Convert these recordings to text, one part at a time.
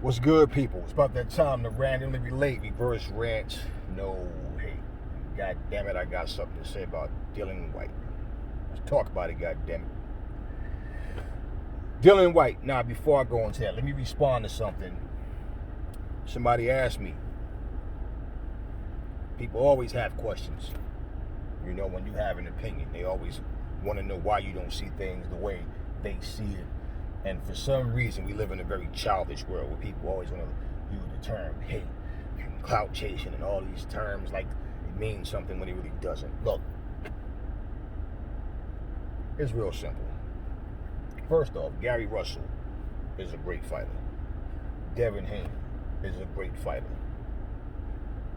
What's good, people? It's about that time to randomly relate, reverse rant, no hate. God damn it, I got something to say about Dillian Whyte. Let's talk about it, god damn it. Dillian Whyte. Now, before I go into that, let me respond to something. Somebody asked me. People always have questions. You know, when you have an opinion, they always want to know why you don't see things the way they see it. And for some reason, we live in a very childish world where people always want to use the term hate and clout chasing and all these terms like it means something when it really doesn't. Look, it's real simple. First off, Gary Russell is a great fighter. Devin Haney is a great fighter.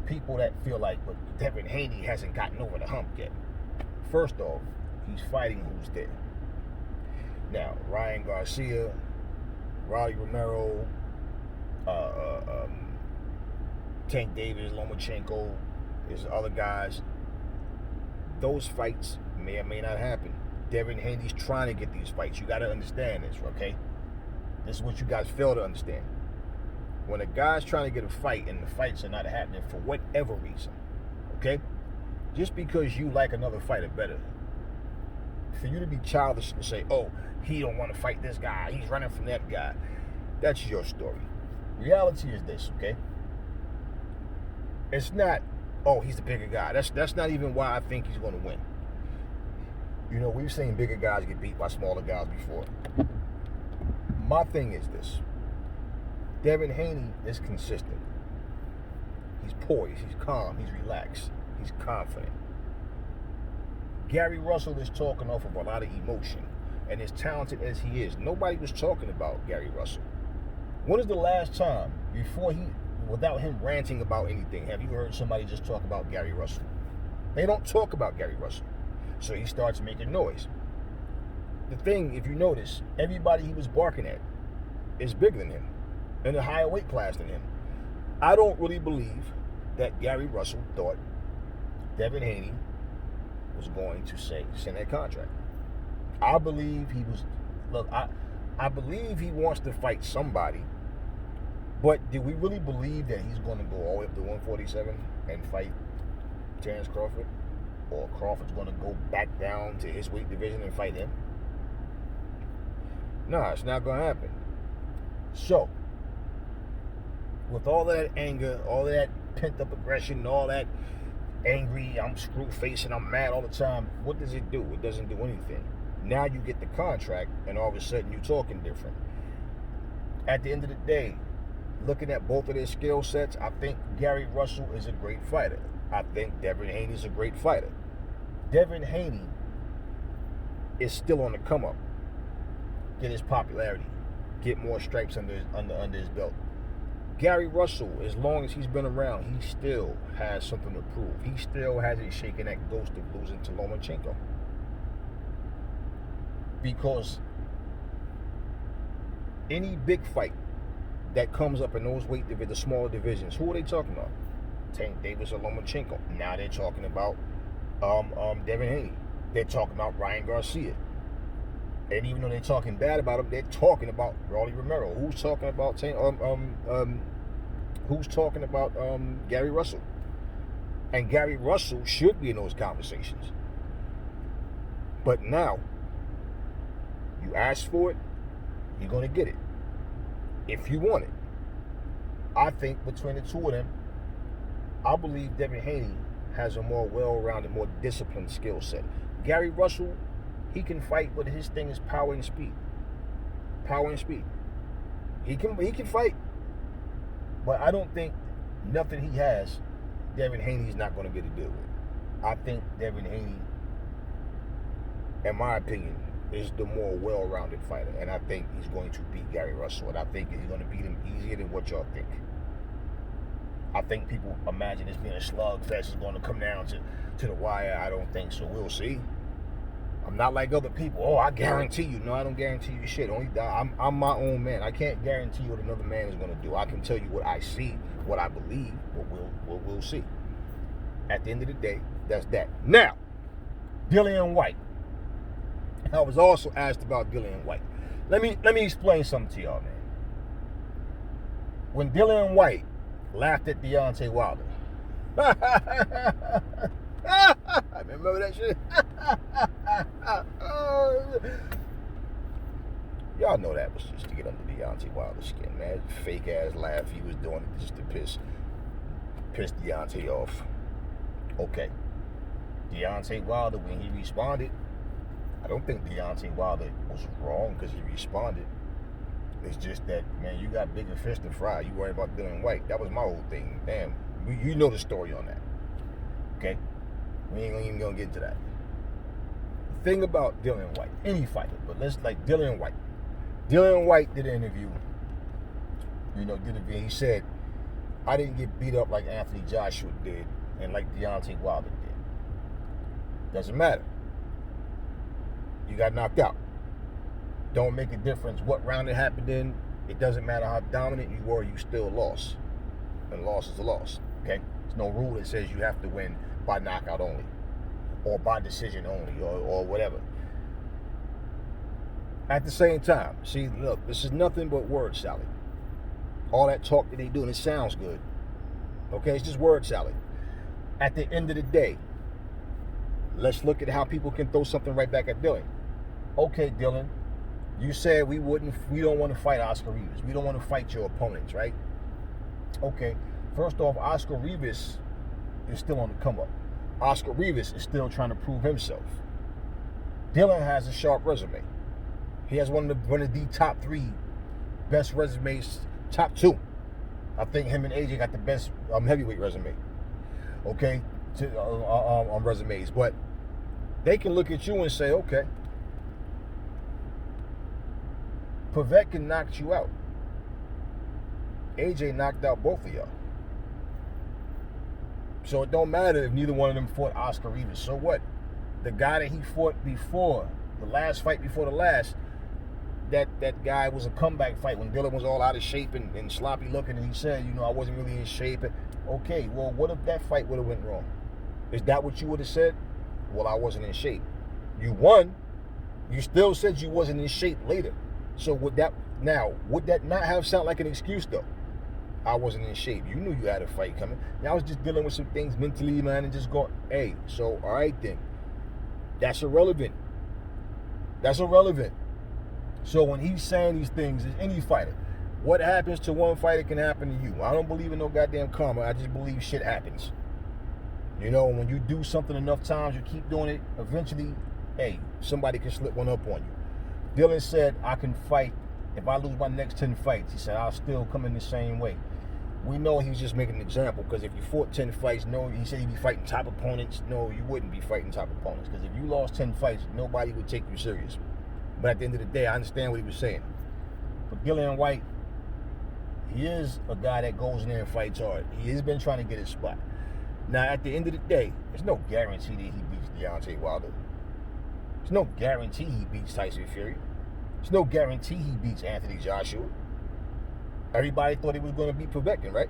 People that feel like, but Devin Haney hasn't gotten over the hump yet. First off, he's fighting who's there. Now, Ryan Garcia, Rolly Romero, Tank Davis, Lomachenko, there's other guys. Those fights may or may not happen. Devin Haney's trying to get these fights. You got to understand this, okay? This is what you guys fail to understand. When a guy's trying to get a fight and the fights are not happening for whatever reason, okay? Just because you like another fighter better, for you to be childish and say, oh, he don't want to fight this guy, he's running from that guy, that's your story. Reality is this, okay? It's not, oh, he's the bigger guy. That's not even why I think he's going to win. You know, we've seen bigger guys get beat by smaller guys before. My thing is this. Devin Haney is consistent. He's poised, he's calm, he's relaxed, he's confident. Gary Russell is talking off of a lot of emotion, and as talented as he is, nobody was talking about Gary Russell. When is the last time, without him ranting about anything, have you heard somebody just talk about Gary Russell? They don't talk about Gary Russell. So he starts making noise. The thing, if you notice, everybody he was barking at is bigger than him, in a higher weight class than him. I don't really believe that Gary Russell thought Devin Haney was going to send that contract. I believe he was, I believe he wants to fight somebody, but do we really believe that he's going to go all the way up to 147 and fight Terrence Crawford? Or Crawford's going to go back down to his weight division and fight him? No, it's not going to happen. So, with all of that anger, all of that pent-up aggression, all that angry, I'm screw-facing, I'm mad all the time, what does it do? It doesn't do anything. Now you get the contract, and all of a sudden you're talking different. At the end of the day, looking at both of their skill sets, I think Gary Russell is a great fighter. I think Devin Haney is a great fighter. Devin Haney is still on the come up. Get his popularity, get more stripes under his belt. Gary Russell, as long as he's been around, he still has something to prove. He still hasn't shaken that ghost of losing to Lomachenko. Because any big fight that comes up in those weight divisions, the smaller divisions, who are they talking about? Tank Davis or Lomachenko. Now they're talking about Devin Haney. They're talking about Ryan Garcia. And even though they're talking bad about him, they're talking about Rolly Romero. Who's talking about Gary Russell? And Gary Russell should be in those conversations. But now, you ask for it, you're going to get it. If you want it. I think between the two of them, I believe Devin Haney has a more well-rounded, more disciplined skill set. Gary Russell, he can fight, but his thing is power and speed. Power and speed. He can fight, but I don't think nothing he has, Devin Haney's not going to be able to deal with. I think Devin Haney, in my opinion, is the more well-rounded fighter, and I think he's going to beat Gary Russell, and I think he's going to beat him easier than what y'all think. I think people imagine this being a slugfest. It's going to come down to the wire. I don't think so. We'll see. I'm not like other people. Oh, I guarantee you. No, I don't guarantee you shit. I'm my own man. I can't guarantee you what another man is going to do. I can tell you what I see, what I believe, but we'll see. At the end of the day, that's that. Now, Dillian Whyte. I was also asked about Dillian Whyte. Let me explain something to y'all, man. when Dillian Whyte laughed at Deontay Wilder. Remember that shit? Y'all know that was just to get under Deontay Wilder's skin, man. Fake ass laugh he was doing it just to piss Deontay off. Okay. Deontay Wilder, when he responded, I don't think Deontay Wilder was wrong because he responded. It's just that, man, you got bigger fish to fry. You worry about Dillian Whyte. That was my whole thing. Damn, you know the story on that. Okay? We ain't even gonna get into that. The thing about Dillian Whyte, any fighter, but let's like Dillian Whyte. Dillian Whyte did an interview. He said, I didn't get beat up like Anthony Joshua did and like Deontay Wilder did. Doesn't matter. You got knocked out. Don't make a difference what round it happened in. It doesn't matter how dominant you were, you still lost. And loss is a loss. Okay? There's no rule that says you have to win by knockout only. Or by decision only, or whatever. At the same time, see, look, this is nothing but word salad. All that talk that they do, and it sounds good. Okay, it's just word salad. At the end of the day, let's look at how people can throw something right back at Dillian. Okay, Dillian, you said we don't want to fight Oscar Rivas. We don't want to fight your opponents, right? Okay, first off, Oscar Rivas is still on the come up. Oscar Rivas is still trying to prove himself. Dillian has a sharp resume. He has one of the top 3 best resumes, top 2. I think him and AJ got the best heavyweight resume. Okay, on resumes, but they can look at you and say, okay, Povetkin knocked you out. AJ knocked out both of y'all. So it don't matter if neither one of them fought Oscar Rivas. So what? The guy that he fought before, the last fight before the last, that guy was a comeback fight when Dillian was all out of shape and sloppy looking, and he said, I wasn't really in shape. Okay, well, what if that fight would have went wrong? Is that what you would have said? Well, I wasn't in shape. You won. You still said you wasn't in shape later. So would that not have sound like an excuse though? I wasn't in shape. You knew you had a fight coming. Now I was just dealing with some things mentally, man, and just going, hey, so all right then. That's irrelevant. That's irrelevant. So when he's saying these things, as any fighter, what happens to one fighter can happen to you. I don't believe in no goddamn karma. I just believe shit happens. When you do something enough times, you keep doing it, eventually, hey, somebody can slip one up on you. Dillian said, I can fight. If I lose my next 10 fights, he said, I'll still come in the same way. We know he was just making an example, because if you fought 10 fights, no, he said he'd be fighting top opponents. No, you wouldn't be fighting top opponents, because if you lost 10 fights, nobody would take you serious. But at the end of the day, I understand what he was saying. But Dillian Whyte, he is a guy that goes in there and fights hard. He has been trying to get his spot. Now, at the end of the day, there's no guarantee that he beats Deontay Wilder. There's no guarantee he beats Tyson Fury. There's no guarantee he beats Anthony Joshua. Everybody thought he was going to beat Povetkin, right?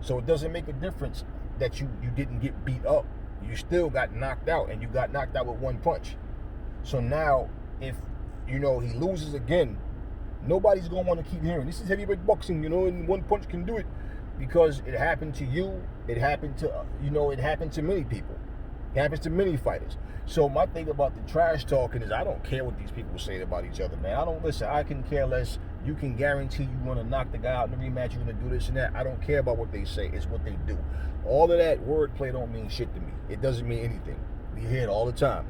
So it doesn't make a difference that you didn't get beat up. You still got knocked out, and you got knocked out with one punch. So now, if, he loses again, nobody's going to want to keep hearing, this is heavyweight boxing, and one punch can do it. Because it happened to you, it happened to, it happened to many people. It happens to many fighters. So my thing about the trash talking is I don't care what these people say about each other, man. I can care less. You can guarantee you want to knock the guy out in the rematch, you're going to do this and that. I don't care about what they say. It's what they do. All of that wordplay don't mean shit to me. It doesn't mean anything. We hear it all the time.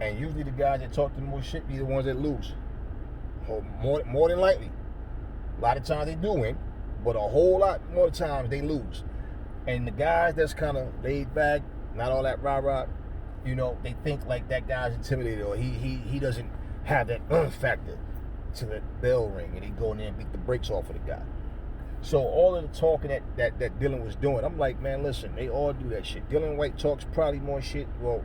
And usually the guys that talk the most shit be the ones that lose. More than likely. A lot of times they do win, but a whole lot more times they lose. And the guys that's kind of laid back, not all that rah-rah, they think like that guy's intimidated, or he doesn't have that factor to the bell ring, and he go in there and beat the brakes off of the guy. So all of the talking that Dillian was doing, I'm like, man, listen, they all do that shit. Dillian Whyte talks probably more shit. Well,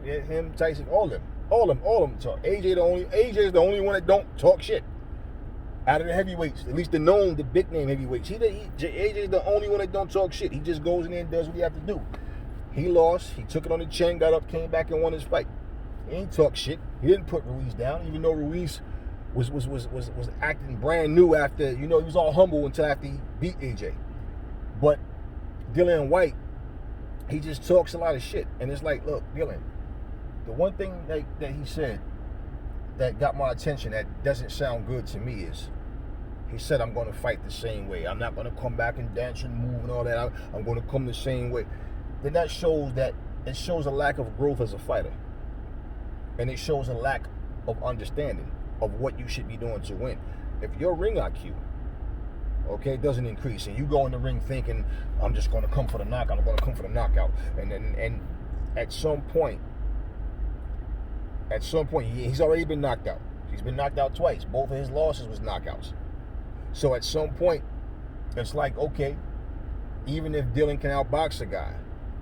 him, Tyson, all of them talk. AJ's the only one that don't talk shit. Out of the heavyweights, at least the big name heavyweights, AJ's the only one that don't talk shit. He just goes in there and does what he has to do. He lost. He took it on the chin, got up, came back and won his fight. He ain't talk shit. He didn't put Ruiz down, even though Ruiz was acting brand new after, he was all humble until after he beat AJ. But Dillian Whyte, he just talks a lot of shit. And it's like, look, Dillian, the one thing that he said that got my attention that doesn't sound good to me is, he said, I'm going to fight the same way. I'm not going to come back and dance and move and all that. I'm going to come the same way. Then that shows a lack of growth as a fighter. And it shows a lack of understanding of what you should be doing to win. If your ring IQ, doesn't increase, and you go in the ring thinking, I'm just going to come for the knockout, I'm going to come for the knockout. And at some point, he's already been knocked out. He's been knocked out twice. Both of his losses was knockouts. So at some point, it's like, okay, even if Dillian can outbox a guy,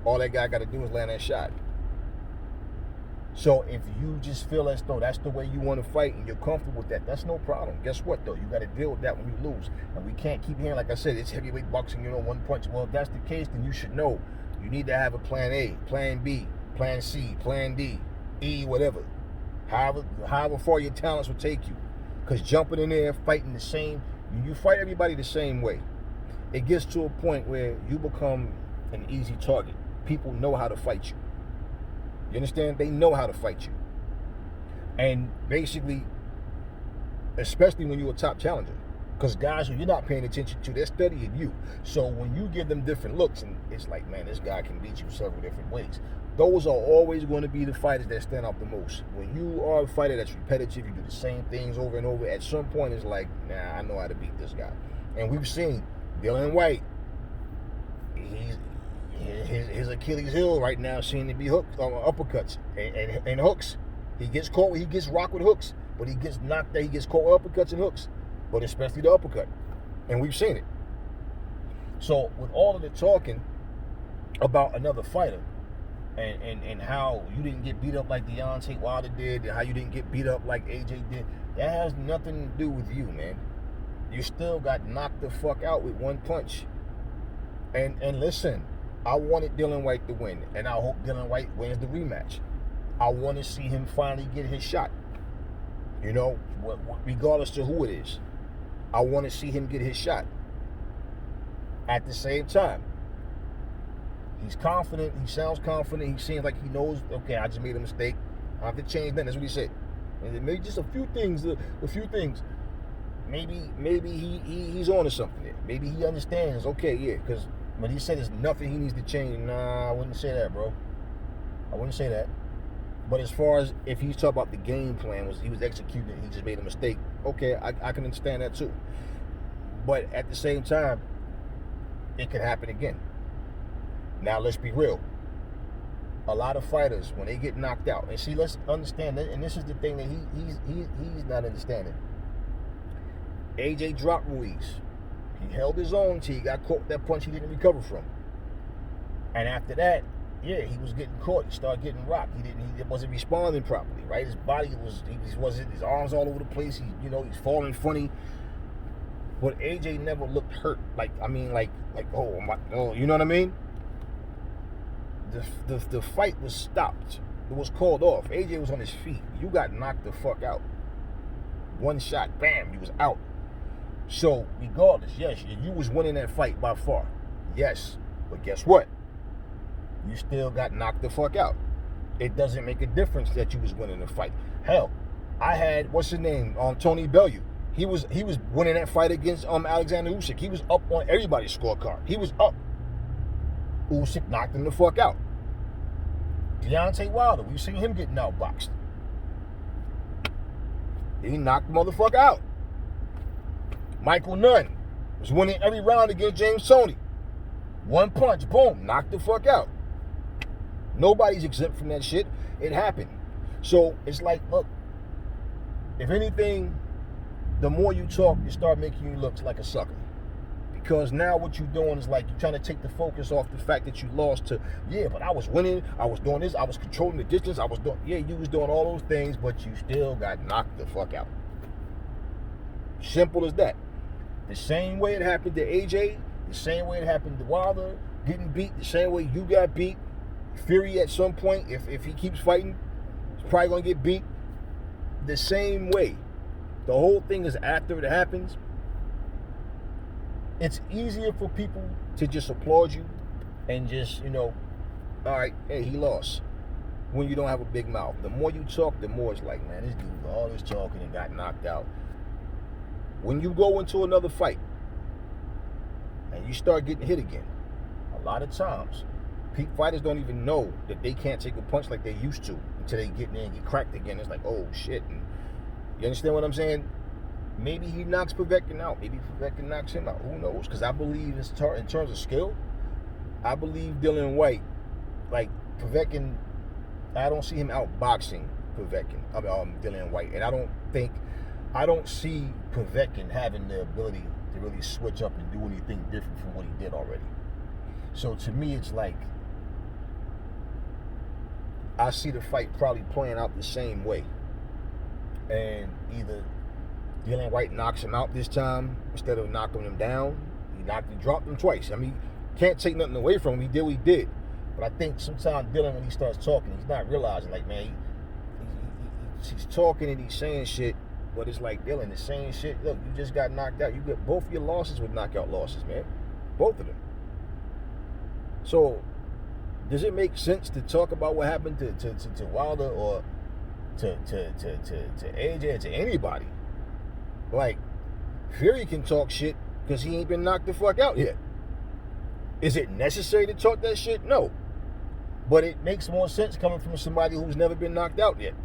all that guy got to do is land that shot. So if you just feel as though that's the way you want to fight and you're comfortable with that, that's no problem. Guess what, though? You got to deal with that when you lose. And we can't keep hearing, like I said, it's heavyweight boxing, one punch. Well, if that's the case, then you should know. You need to have a plan A, plan B, plan C, plan D, E, whatever. However far your talents will take you. Because jumping in there, fighting the same, you fight everybody the same way. It gets to a point where you become an easy target. People know how to fight you. You understand? They know how to fight you. And basically, especially when you're a top challenger, because guys who you're not paying attention to, they're studying you. So when you give them different looks, and it's like, man, this guy can beat you several different ways. Those are always going to be the fighters that stand out the most. When you are a fighter that's repetitive, you do the same things over and over, at some point it's like, nah, I know how to beat this guy. And we've seen Dillian Whyte, his Achilles heel right now seems to be hooks, uppercuts and hooks. He gets caught, he gets rocked with hooks, but he gets knocked out, he gets caught with uppercuts and hooks, but especially the uppercut. And we've seen it. So with all of the talking about another fighter, and how you didn't get beat up like Deontay Wilder did, and how you didn't get beat up like AJ did, that has nothing to do with you, man. You still got knocked the fuck out with one punch. And listen, I wanted Dillian Whyte to win, and I hope Dillian Whyte wins the rematch. I want to see him finally get his shot. Regardless to who it is. I want to see him get his shot. At the same time, he's confident. He sounds confident. He seems like he knows, okay, I just made a mistake. I have to change that. That's what he said. And maybe just a few things. Maybe he's on to something there. Maybe he understands, okay, yeah, because when he said there's nothing he needs to change, nah, I wouldn't say that, bro. I wouldn't say that. But as far as if he's talking about the game plan, he was executing it, he just made a mistake, okay, I can understand that too. But at the same time, it can happen again. Now, let's be real. A lot of fighters, when they get knocked out, and see, let's understand that, and this is the thing that he's not understanding. AJ dropped Ruiz. He held his own till he got caught with that punch he didn't recover from. And after that, yeah, he was getting caught. He started getting rocked. He wasn't responding properly, right? His body wasn't, his arms all over the place. He's falling funny. But AJ never looked hurt. Oh, you know what I mean? The fight was stopped. It was called off. AJ was on his feet. You got knocked the fuck out. One shot, bam, you was out. So, regardless, yes, you was winning that fight by far. Yes. But guess what? You still got knocked the fuck out. It doesn't make a difference that you was winning the fight. Hell, I had, what's his name, Tony Bellew. He was winning that fight against Alexander Usyk. He was up on everybody's scorecard. He was up. Usyk knocked him the fuck out. Deontay Wilder, we've seen him getting outboxed. He knocked the motherfucker out. Michael Nunn was winning every round against James Toney. One punch, boom, knocked the fuck out. Nobody's exempt from that shit. It happened. So it's like, look, if anything, the more you talk, you start making you look like a sucker. Because now what you're doing is like you're trying to take the focus off the fact that you lost to, yeah, but I was winning, I was doing this, I was controlling the distance, you was doing all those things, but you still got knocked the fuck out. Simple as that. The same way it happened to AJ, the same way it happened to Wilder getting beat, the same way you got beat. Fury at some point, if he keeps fighting, he's probably going to get beat. The same way The whole thing is after it happens, it's easier for people to just applaud you and just, all right, hey, he lost. When you don't have a big mouth. The more you talk, the more it's like, man, this dude, all this talking and got knocked out. When you go into another fight and you start getting hit again, a lot of times, peak fighters don't even know that they can't take a punch like they used to until they get in there and get cracked again. It's like, oh, shit. And you understand what I'm saying? Maybe he knocks Povetkin out. Maybe Povetkin knocks him out. Who knows? Because I believe in terms of skill, I believe Dillian Whyte, like Povetkin, I don't see him outboxing Povetkin. Dillian Whyte. And I don't see Povetkin having the ability to really switch up and do anything different from what he did already. So to me, it's like, I see the fight probably playing out the same way. And either Dillian Whyte knocks him out this time instead of knocking him down. He dropped him twice. I mean, can't take nothing away from him. He did what he did. But I think sometimes Dillian, when he starts talking, he's not realizing, like, man, he's talking and he's saying shit, but it's like, Dillian, the same shit. Look, you just got knocked out. You got both of your losses with knockout losses, man. Both of them. So, does it make sense to talk about what happened to Wilder or to AJ or to anybody? Like, Fury can talk shit because he ain't been knocked the fuck out yet. Is it necessary to talk that shit? No. But it makes more sense coming from somebody who's never been knocked out yet.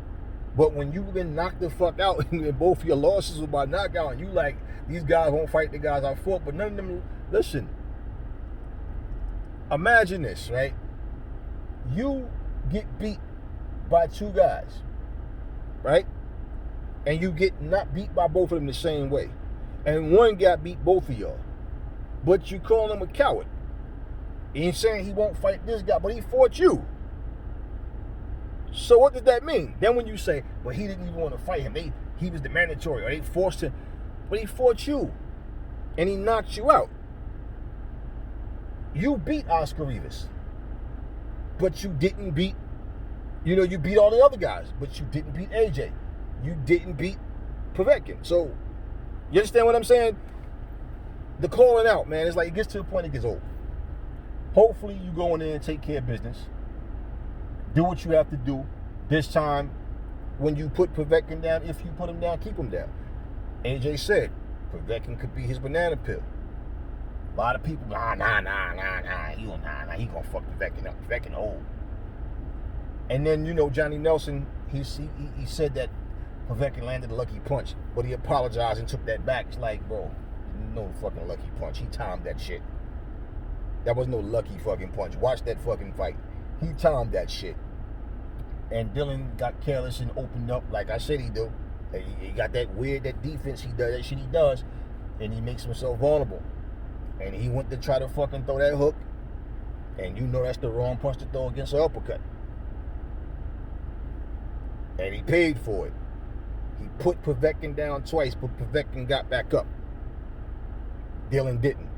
But when you've been knocked the fuck out and both your losses were by knockout, and you like, these guys won't fight the guys I fought, but none of them, listen, imagine this, right? You get beat by two guys, right? And you get not beat by both of them the same way. And one guy beat both of y'all. But you call him a coward. He ain't saying he won't fight this guy, but he fought you. So what does that mean? Then when you say, well, he didn't even want to fight him. He was the mandatory, or they forced him. But he fought you. And he knocked you out. You beat Oscar Rivas. But you didn't beat, you beat all the other guys. But you didn't beat AJ. You didn't beat Povetkin. So, you understand what I'm saying? The calling out, man, it's like it gets to the point it gets old. Hopefully you go in there and take care of business. Do what you have to do. This time, when you put Povetkin down, if you put him down, keep him down. AJ said, Povetkin could be his banana peel. A lot of people, nah. He gonna fuck Povetkin up. Povetkin old. And then, Johnny Nelson, he said that Povetkin landed a lucky punch, but he apologized and took that back. It's like, bro, no fucking lucky punch. He timed that shit. That was no lucky fucking punch. Watch that fucking fight. He timed that shit. And Dillian got careless and opened up like I said he do. He got that defense he does, that shit he does, and he makes himself vulnerable. And he went to try to fucking throw that hook, and that's the wrong punch to throw against an uppercut. And he paid for it. He put Povetkin down twice, but Povetkin got back up. Dillian didn't.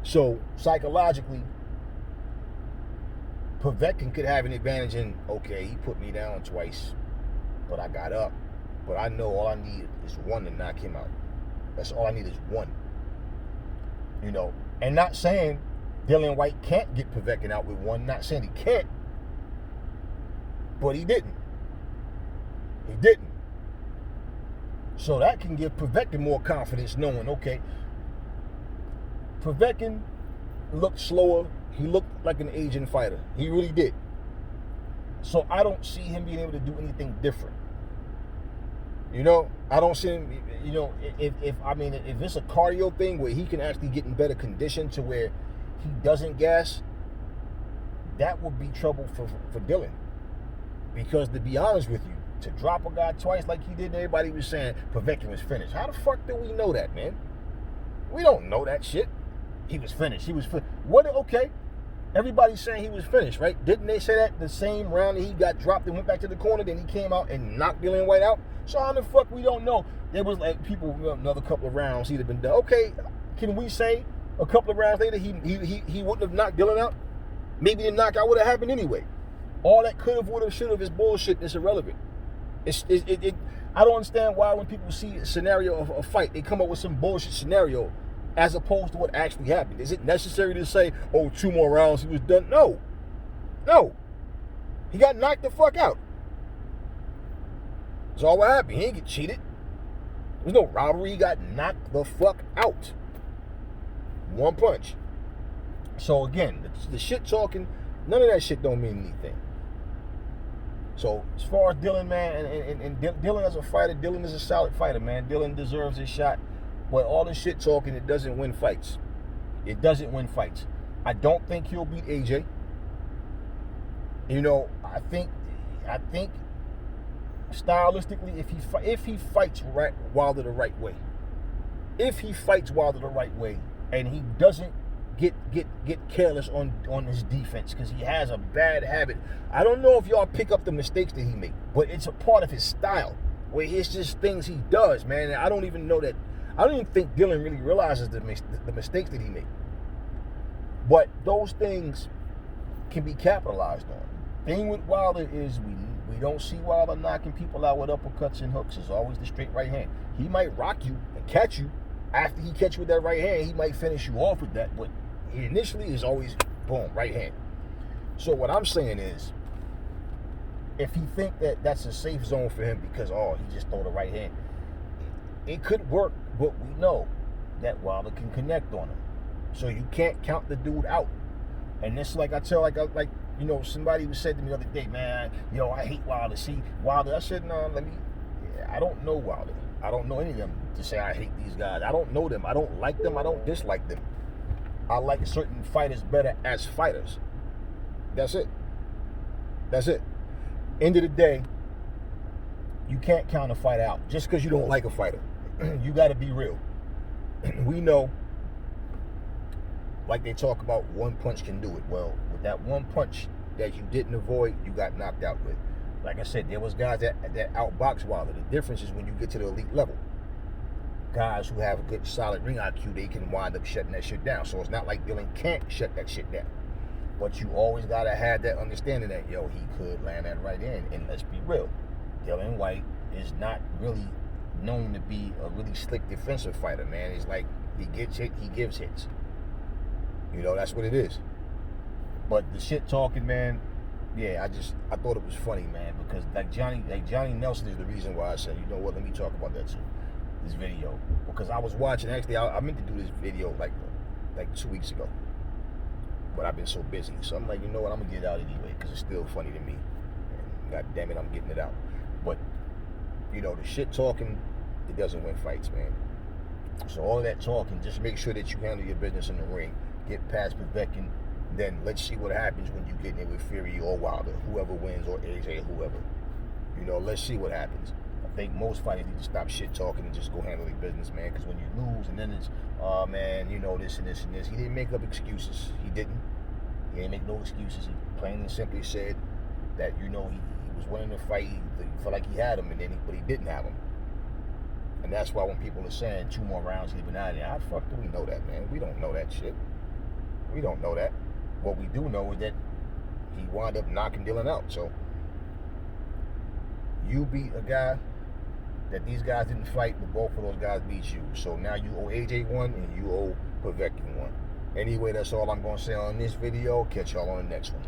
So, psychologically, Povetkin could have an advantage in, okay, he put me down twice, but I got up. But I know all I need is one to knock him out. That's all I need is one. And not saying Dillian Whyte can't get Povetkin out with one. Not saying he can't. But he didn't. He didn't. So that can give Povetkin more confidence knowing, okay, Povetkin looked slower. He looked like an Asian fighter. He really did. So I don't see him being able to do anything different. I don't see him, if it's a cardio thing where he can actually get in better condition to where he doesn't gas, that would be trouble for Dillian. Because to be honest with you, to drop a guy twice like he did, everybody was saying Povetkin was finished. How the fuck do we know that, man? We don't know that shit. He was finished. Okay. Everybody's saying he was finished, right? Didn't they say that the same round that he got dropped and went back to the corner, then he came out and knocked Dillian Whyte out? So how the fuck we don't know? There was like people, another couple of rounds he'd have been done. Okay, can we say a couple of rounds later he wouldn't have knocked Dillian out? Maybe the knockout would have happened anyway. All that could have, would have, should have is bullshit. It's irrelevant. I don't understand why when people see a scenario of a fight, they come up with some bullshit scenario as opposed to what actually happened. Is it necessary to say, oh, 2 more rounds, he was done? No. No. He got knocked the fuck out. That's all what happened. He didn't get cheated. There was no robbery. He got knocked the fuck out. 1 punch. So again, the shit talking, none of that shit don't mean anything. So as far as Dillian, man, and Dillian as a fighter, Dillian is a solid fighter, man. Dillian deserves his shot. But all the shit talking, it doesn't win fights. It doesn't win fights. I don't think he'll beat AJ. You know, I think stylistically, if he fights Wilder the right way, and he doesn't get careless on his defense, because he has a bad habit. I don't know if y'all pick up the mistakes that he makes, but it's a part of his style, where it's just things he does, man. And I don't even think Dillian really realizes the mistakes that he makes. But those things can be capitalized on. Thing with Wilder is we don't see Wilder knocking people out with uppercuts and hooks. It's always the straight right hand. He might rock you and catch you. After he catch you with that right hand, he might finish you off with that. But initially is always, boom, right hand. So what I'm saying is, if he think that that's a safe zone for him because, he just throw the right hand, it could work, but we know that Wilder can connect on him. So you can't count the dude out. And this, like I tell, you know, somebody said to me the other day, man, I hate Wilder. See, Wilder, I said, no, I don't know Wilder. I don't know any of them to say I hate these guys. I don't know them. I don't like them. I don't dislike them. I like certain fighters better as fighters. That's it. End of the day, you can't count a fight out just because you don't like a fighter. You got to be real. We know, like they talk about, 1 punch can do it. Well, with that 1 punch that you didn't avoid, you got knocked out with. Like I said, there was guys that outbox Wilder. The difference is when you get to the elite level, guys who have a good solid ring IQ, they can wind up shutting that shit down. So it's not like Dillian can't shut that shit down. But you always gotta have that understanding that, he could land that right in. And let's be real, Dillian Whyte is not really known to be a really slick defensive fighter, man. It's like he gets hit, he gives hits. That's what it is. But the shit talking, man, I thought it was funny, man, because like Johnny Nelson is the reason why I said, you know what, let me talk about that too, this video. Because I was watching, actually, I meant to do this video like 2 weeks ago. But I've been so busy. So I'm like, you know what, I'm going to get it out anyway, because it's still funny to me. And God damn it, I'm getting it out. But, the shit talking, it doesn't win fights, man. So all of that talking, just make sure that you handle your business in the ring. Get past Povetkin. Then let's see what happens when you get in there with Fury or Wilder, whoever wins, or AJ, whoever. Let's see what happens. I think most fighters need to stop shit talking and just go handle their business, man. Because when you lose and then it's, man, this and this and this. He didn't make up excuses. He didn't make no excuses. He plain and simply said that, he was winning the fight. He felt like he had him, but he didn't have him. And that's why when people are saying 2 more rounds, he's been out of there, how the fuck do we know that, man? We don't know that shit. We don't know that. What we do know is that he wound up knocking Dillian out. So you beat a guy that these guys didn't fight, but both of those guys beat you. So now you owe AJ 1 and you owe Povetkin 1. Anyway, that's all I'm going to say on this video. Catch y'all on the next one.